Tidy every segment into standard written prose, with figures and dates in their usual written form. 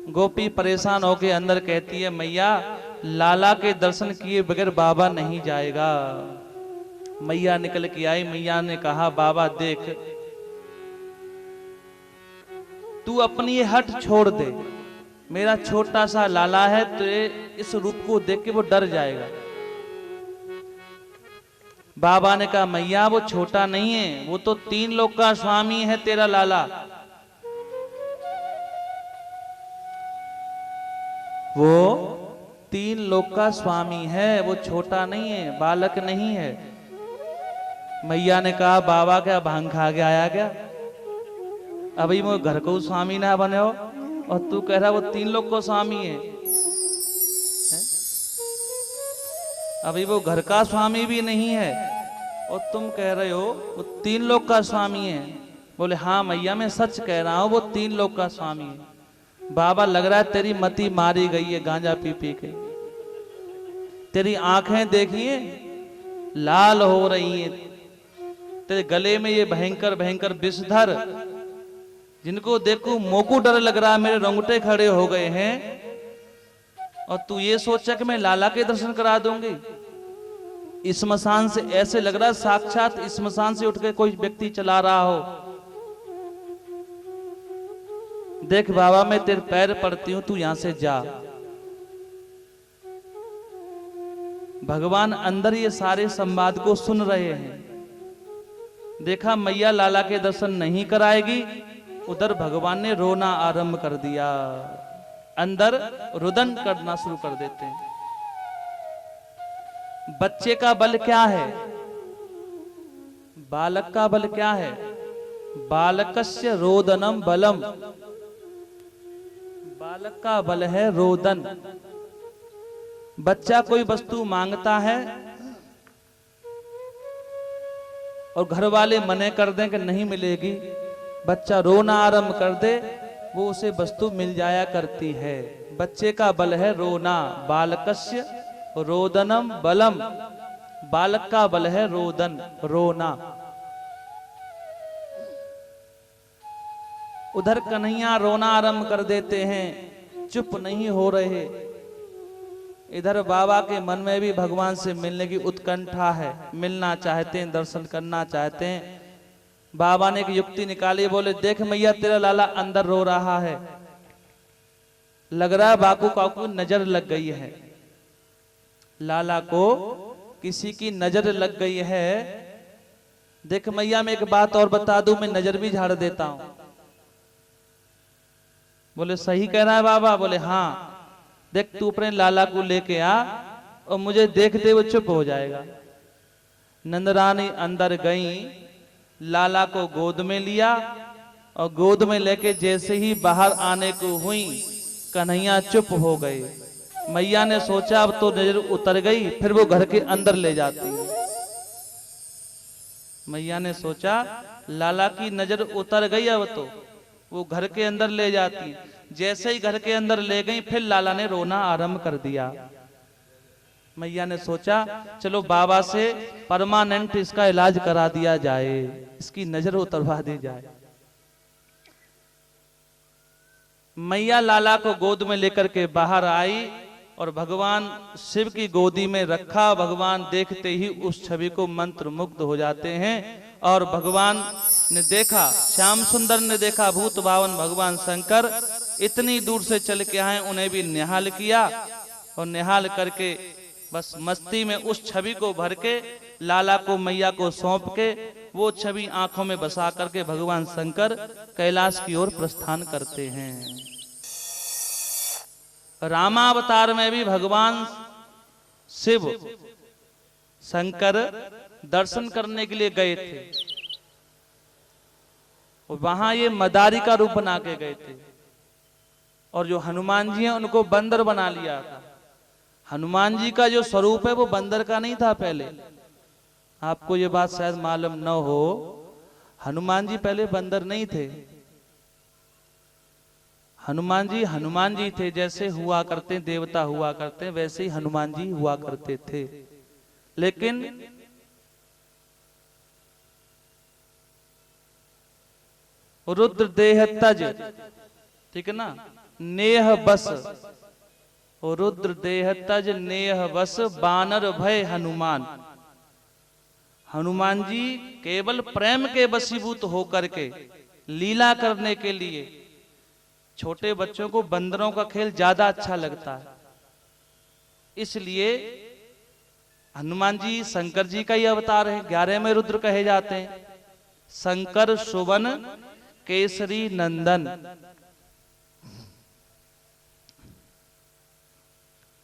गोपी परेशान होके अंदर कहती है, मैया लाला के दर्शन किए बगैर बाबा नहीं जाएगा। मैया निकल के आई। मैया ने कहा, बाबा देख, तू अपनी ये हट छोड़ दे। मेरा छोटा सा लाला है, तो इस रूप को देख के वो डर जाएगा। बाबा ने कहा, मैया वो छोटा नहीं है, वो तो 3 लोक का स्वामी है तेरा लाला। वो 3 लोक का स्वामी है, वो छोटा नहीं है, बालक नहीं है। मैया ने कहा, बाबा क्या भांग खा के आया क्या? अभी वो घर को स्वामी ना बने हो और तू कह रहा वो 3 लोग को स्वामी है? अभी वो घर का स्वामी भी नहीं है और तुम कह रहे हो वो 3 लोग का स्वामी है। बोले, हाँ मैया मैं सच कह रहा हूं, वो 3 लोग का स्वामी है। बाबा लग रहा है तेरी मति मारी गई है गांजा पी पी के। तेरी आंखें देखिए लाल हो रही हैं, तेरे गले में ये भयंकर भयंकर विषधर, जिनको देखो मोको डर लग रहा है, मेरे रोंगटे खड़े हो गए हैं। और तू ये सोचा कि मैं लाला के दर्शन करा दूंगी। स्मशान से ऐसे लग रहा है साक्षात स्मशान से उठ के कोई व्यक्ति चला रहा हो। देख बाबा मैं तेरे पैर पड़ती हूं, तू यहां से जा। भगवान अंदर ये सारे संवाद को सुन रहे हैं। देखा मैया लाला के दर्शन नहीं कराएगी, उधर भगवान ने रोना आरंभ कर दिया। अंदर रुदन करना शुरू कर देते हैं। बच्चे का बल क्या है? बालक का बल क्या है? बालकस्य रोदनम बलम। बालक का बल है रोदन। बच्चा कोई वस्तु मांगता है और घर वाले मने कर दें कि नहीं मिलेगी, बच्चा रोना आरंभ कर दे, वो उसे वस्तु मिल जाया करती है। बच्चे का बल है रोना। बालकस्य रोदनम बलम। बालक का बल है रोदन, रोना। उधर कन्हैया रोना आरंभ कर देते हैं, चुप नहीं हो रहे। इधर बाबा के मन में भी भगवान से मिलने की उत्कंठा है, मिलना चाहते हैं, दर्शन करना चाहते हैं। बाबा ने एक युक्ति निकाली। बोले, देख मैया तेरा लाला अंदर रो रहा है, लग रहा है बाकू काकू नजर लग गई है। लाला को किसी की नजर लग गई है। देख मैया मैं एक बात और बता दूं, मैं नजर भी झाड़ देता हूं। बोले, सही कह रहा है बाबा? बोले, हाँ देख तू अपने लाला को लेके आ और मुझे देखते हुए चुप हो जाएगा। नंदरानी अंदर गई, लाला को गोद में लिया और गोद में लेके जैसे ही बाहर आने को हुई, कन्हैया चुप हो गए। मैया ने सोचा अब तो नजर उतर गई, फिर वो घर के अंदर ले जाती है। मैया ने सोचा लाला की नजर उतर गई, अब तो वो घर के अंदर ले जाती। जैसे ही घर के अंदर ले गई, फिर लाला ने रोना आरंभ कर दिया। मैया ने सोचा चलो बाबा से परमानेंट इसका इलाज करा दिया जाए, इसकी नजर उतरवा दी जाए। मैया लाला को गोद में लेकर के बाहर आई और भगवान शिव की गोदी में रखा। भगवान देखते ही उस छवि को मंत्र मुग्ध हो जाते हैं। और भगवान ने देखा, श्याम सुंदर ने देखा, भूत भावन भगवान शंकर इतनी दूर से चल के आए, उन्हें भी निहाल किया और निहाल करके बस मस्ती में उस छवि को भर के लाला को मैया को सौंप के वो छवि आंखों में बसा करके भगवान शंकर कैलाश की ओर प्रस्थान करते हैं। रामावतार में भी भगवान शिव शंकर दर्शन करने के लिए गए थे। वहां ये मदारी का रूप बना के गए थे और जो हनुमान जी हैं उनको बंदर बना लिया था। हनुमान जी का जो स्वरूप है वो बंदर का नहीं था पहले। आपको ये बात शायद मालूम न हो, हनुमान जी पहले बंदर नहीं थे। हनुमान जी थे, जैसे हुआ करते देवता हुआ करते वैसे ही हनुमान जी हुआ करते थे। लेकिन रुद्र देह तज, ठीक है ना, नेह बस, रुद्र देह तज नेह बस, बानर भय हनुमान। हनुमान जी केवल प्रेम के वशीभूत होकर के लीला करने के लिए, छोटे बच्चों को बंदरों का खेल ज्यादा अच्छा लगता है, इसलिए हनुमान जी शंकर जी का ही अवतार है। 11 में रुद्र कहे जाते हैं। शंकर सुवन केसरी नंदन।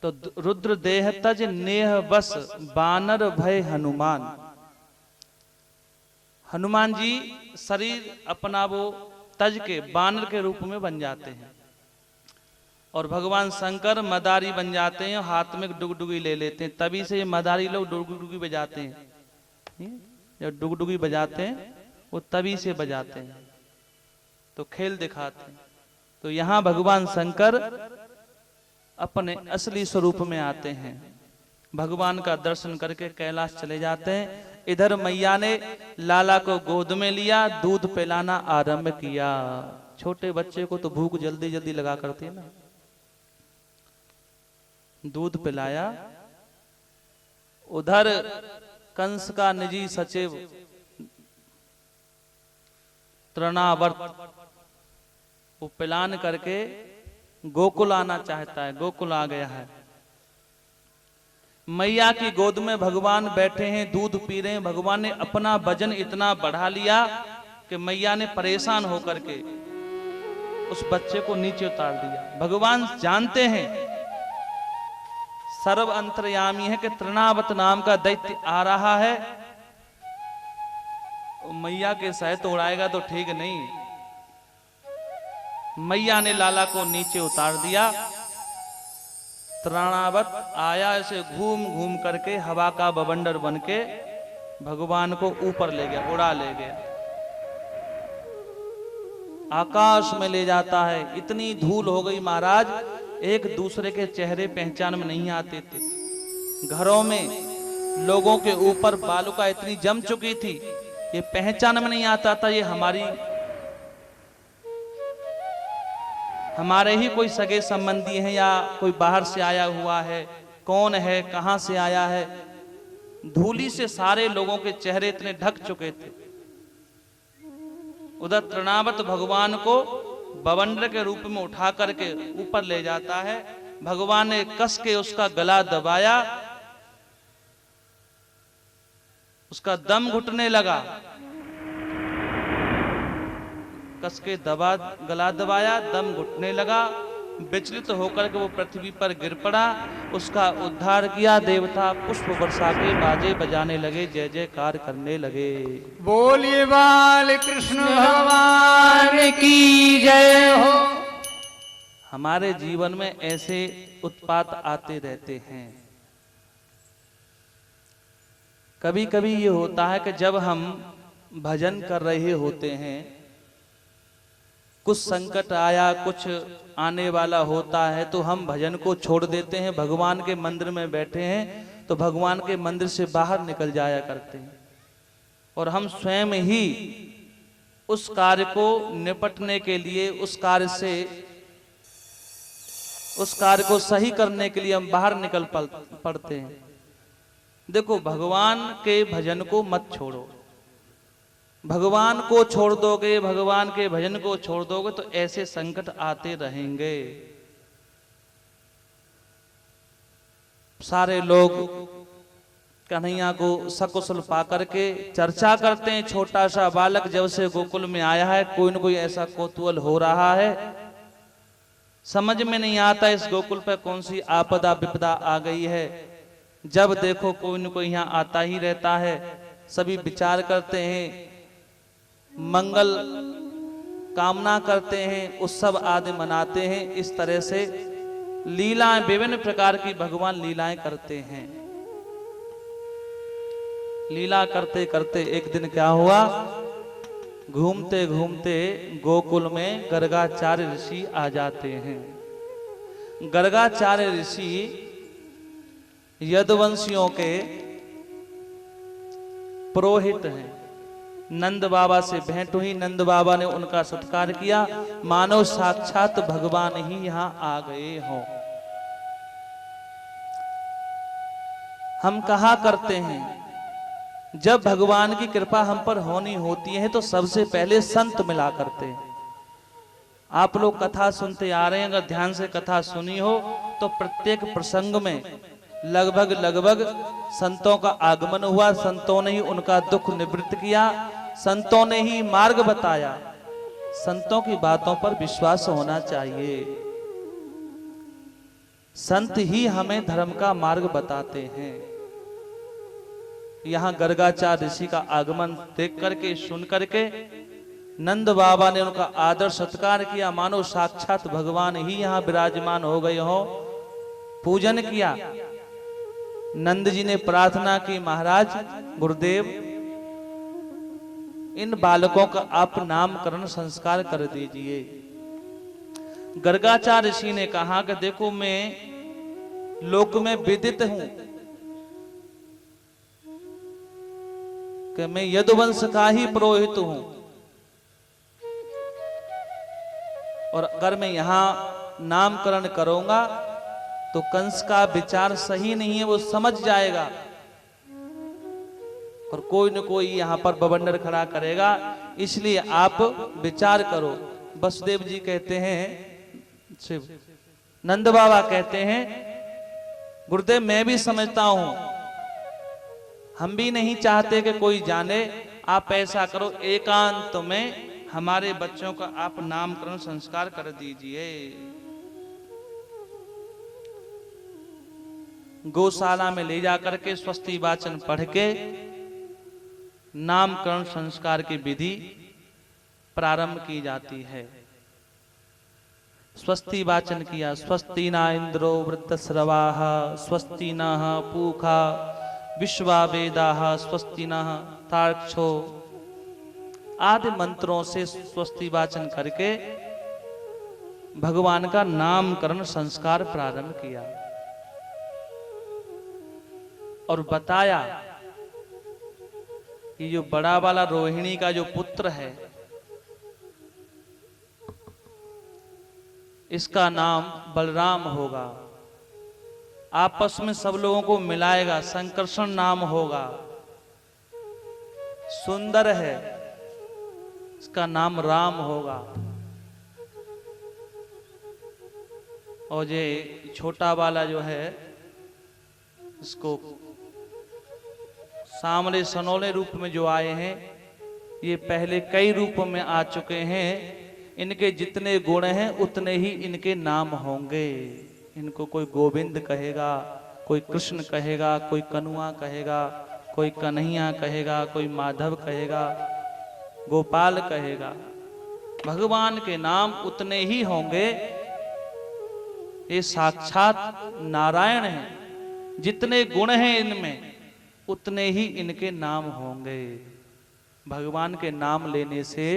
तो रुद्र देह तज नेह बस, बानर भय हनुमान। हनुमान जी शरीर अपना वो तज के बानर के रूप में बन जाते हैं, और भगवान शंकर मदारी बन जाते हैं, हाथ में डुगडुगी ले लेते हैं। तभी से ये मदारी लोग डुगडुगी बजाते हैं। जब डुगडुगी बजाते हैं वो तभी से बजाते हैं, तो खेल दिखाते हैं। तो यहाँ भगवान शंकर अपने असली स्वरूप में आते हैं। भगवान का दर्शन करके कैलाश चले जाते हैं। इधर मैया ने लाला को गोद में लिया, दूध पिलाना आरंभ किया। छोटे बच्चे को तो भूख जल्दी जल्दी लगा करती है ना। दूध पिलाया। उधर कंस का निजी सचिव तृणावर्त वो पिलान करके गोकुल आना चाहता है। गोकुल आ गया है। मैया की गोद में भगवान बैठे हैं, दूध पी रहे हैं। भगवान ने अपना वजन इतना बढ़ा लिया कि मैया ने परेशान होकर के उस बच्चे को नीचे उतार दिया। भगवान जानते हैं, सर्व अंतर्यामी है, कि तृणावत नाम का दैत्य आ रहा है। मैया के सहत उड़ाएगा तो ठीक नहीं। मैया ने लाला को नीचे उतार दिया। तृणावत आया, ऐसे घूम घूम करके हवा का बवंडर बन के भगवान को ऊपर ले गया, उड़ा ले गया, आकाश में ले जाता है। इतनी धूल हो गई महाराज, एक दूसरे के चेहरे पहचान में नहीं आते थे। घरों में लोगों के ऊपर बालुका इतनी जम चुकी थी, ये पहचान में नहीं आता था ये हमारे ही कोई सगे संबंधी हैं या कोई बाहर से आया हुआ है, कौन है, कहां से आया है। धूली से सारे लोगों के चेहरे इतने ढक चुके थे। उधर तृणावत भगवान को बवंडर के रूप में उठा करके ऊपर ले जाता है। भगवान ने कस के उसका गला दबाया, उसका दम घुटने लगा। कस के गला दबाया, दम घुटने लगा। विचलित होकर के वो पृथ्वी पर गिर पड़ा। उसका उद्धार किया। देवता पुष्प वर्षा के बाजे बजाने लगे, जय जयकार करने लगे। बोलिए बाल कृष्ण भगवान की जय हो। हमारे जीवन में ऐसे उत्पात आते रहते हैं। कभी कभी ये होता है कि जब हम भजन कर रहे होते हैं, कुछ संकट आया, कुछ आने वाला होता है, तो हम भजन को छोड़ देते हैं। भगवान के मंदिर में बैठे हैं तो भगवान के मंदिर से बाहर निकल जाया करते हैं, और हम स्वयं ही उस कार्य को निपटने के लिए, उस कार्य को सही करने के लिए हम बाहर निकल पड़ते हैं। देखो, भगवान के भजन को मत छोड़ो। भगवान को छोड़ दोगे, भगवान के भजन को छोड़ दोगे तो ऐसे संकट आते रहेंगे। सारे लोग कन्हैया को सकुशल पाकर के चर्चा करते हैं। छोटा सा बालक जब से गोकुल में आया है, कोई न कोई ऐसा कौतूहल हो रहा है। समझ में नहीं आता इस गोकुल पर कौन सी आपदा विपदा आ गई है। जब देखो कोई न कोई यहाँ आता ही रहता है। सभी विचार करते हैं, मंगल कामना करते हैं, उत्सव आदि मनाते हैं। इस तरह से लीलाएं, विभिन्न प्रकार की भगवान लीलाएं करते हैं। लीला करते करते एक दिन क्या हुआ, घूमते घूमते गोकुल में गर्गाचार्य ऋषि आ जाते हैं। गर्गाचार्य ऋषि यदुवंशियों के पुरोहित हैं, नंद बाबा से भेंट हुई। नंद बाबा ने उनका सत्कार किया, मानो साक्षात भगवान ही यहां आ गए हों। हम कहा करते हैं जब भगवान की कृपा हम पर होनी होती है तो सबसे पहले संत मिला करते हैं। आप लोग कथा सुनते आ रहे हैं, अगर ध्यान से कथा सुनी हो तो प्रत्येक प्रसंग में लगभग संतों का आगमन हुआ, संतों ने ही उनका दुख निवृत्त किया, संतों ने ही मार्ग बताया। संतों की बातों पर विश्वास होना चाहिए। संत ही हमें धर्म का मार्ग बताते हैं। यहां गर्गाचार्य ऋषि का आगमन देख करके सुन करके नंद बाबा ने उनका आदर सत्कार किया, मानो साक्षात भगवान ही यहां विराजमान हो गए हो। पूजन किया। नंद जी ने प्रार्थना की, महाराज गुरुदेव इन बालकों का आप नामकरण संस्कार कर दीजिए। गर्गाचार्य ऋषि ने कहा कि देखो मैं लोक में विदित हूं कि मैं यदुवंश का ही पुरोहित हूं, और अगर मैं यहां नामकरण करूंगा तो कंस का विचार सही नहीं है, वो समझ जाएगा और कोई न कोई यहां पर बवंडर खड़ा करेगा, इसलिए आप विचार करो। वसुदेव जी कहते हैं, शिव नंद बाबा कहते हैं, गुरुदेव मैं भी समझता हूं, हम भी नहीं चाहते कि कोई जाने, आप ऐसा करो एकांत में हमारे बच्चों का आप नामकरण संस्कार कर दीजिए। गौशाला में ले जाकर के स्वस्ति वाचन पढ़ के नामकरण संस्कार की विधि प्रारंभ की जाती है। स्वस्ति वाचन किया, स्वस्ति न इंद्रो वृद्धश्रवाः, स्वस्ति नः पूषा विश्वावेदाः, स्वस्ति नः तार्क्ष्यो आदि मंत्रों से स्वस्ति वाचन करके भगवान का नामकरण संस्कार प्रारंभ किया और बताया कि जो बड़ा वाला रोहिणी का जो पुत्र है इसका नाम बलराम होगा, आपस में सब लोगों को मिलाएगा, संकर्षण नाम होगा, सुंदर है, इसका नाम राम होगा। और ये छोटा वाला जो है इसको सामने सनोले रूप में जो आए हैं, ये पहले कई रूपों में आ चुके हैं। इनके जितने गुण हैं उतने ही इनके नाम होंगे। इनको कोई गोविंद कहेगा, कोई कृष्ण कहेगा, कोई कनुआ कहेगा, कोई कन्हैया कहेगा, कोई माधव कहेगा, गोपाल कहेगा। भगवान के नाम उतने ही होंगे। ये साक्षात नारायण हैं, जितने गुण हैं इनमें उतने ही इनके नाम होंगे। भगवान के नाम लेने से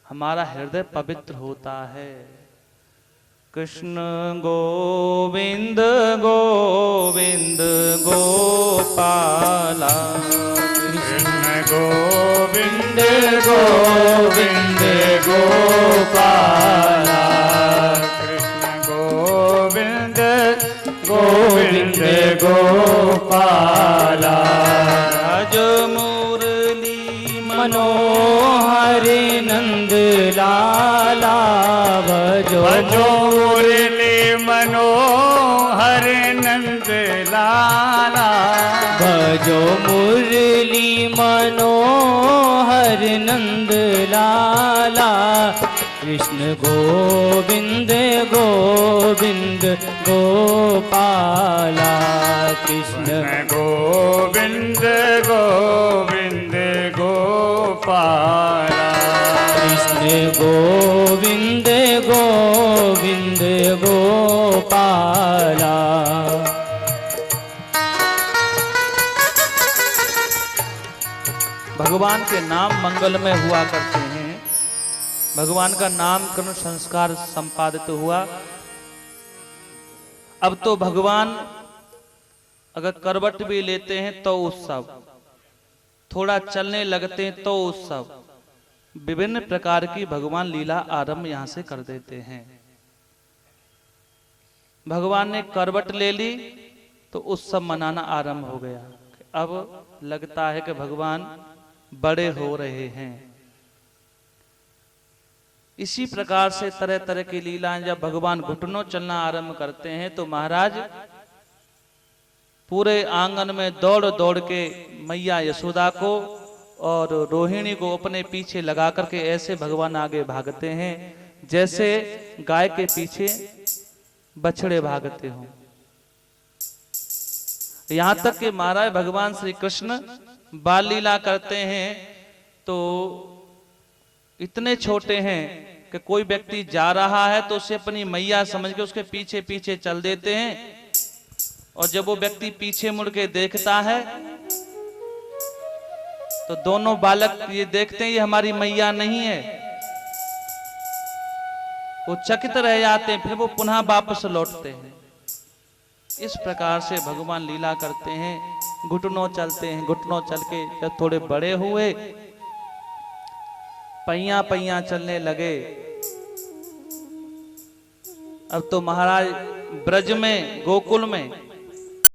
हमारा हृदय पवित्र होता है। कृष्ण गोविंद गोविंद गोपाला, कृष्ण गोविंद गोविंद गोपाला, कृष्ण गोविंद गोविंद गोपाला। राज मुरली मनोहर नंद लाला, भजो मुरली मनोहर नंद लाला, भजो मुरली मनोहर नंद लाला। कृष्ण गोविंद गोविंद गोपाला, कृष्ण गोविंद गोविंद गोपाला, कृष्ण गोविंद गोविंद गोपाला। भगवान के नाम मंगलमय हुआ करते हैं। भगवान का नामकरण संस्कार संपादित हुआ। अब तो भगवान अगर करवट भी लेते हैं तो उत्सव, थोड़ा चलने लगते हैं तो उत्सव। विभिन्न प्रकार की भगवान लीला आरंभ यहां से कर देते हैं। भगवान ने करवट ले ली तो उत्सव मनाना आरंभ हो गया। अब लगता है कि भगवान बड़े हो रहे हैं। इसी प्रकार से तरह तरह की लीलाएं जब भगवान घुटनों चलना आरंभ करते हैं तो महाराज पूरे आंगन में दौड़ दौड़ के मैया यशोदा को और रोहिणी को अपने पीछे लगा करके ऐसे भगवान आगे भागते हैं जैसे गाय के पीछे बछड़े भागते हों। यहां तक कि महाराज भगवान श्री कृष्ण बाल लीला करते हैं तो इतने छोटे हैं कि कोई व्यक्ति जा रहा है तो उसे अपनी मैया समझ के उसके पीछे पीछे चल देते हैं, और जब वो व्यक्ति पीछे मुड़ के देखता है तो दोनों बालक ये देखते हैं ये हमारी मैया नहीं है, वो चकित रह जाते हैं, फिर वो पुनः वापस लौटते हैं। इस प्रकार से भगवान लीला करते हैं, घुटनों चलते हैं। घुटनों चल के जब थोड़े बड़े हुए, पैया पैया चलने लगे, अब तो महाराज ब्रज में गोकुल में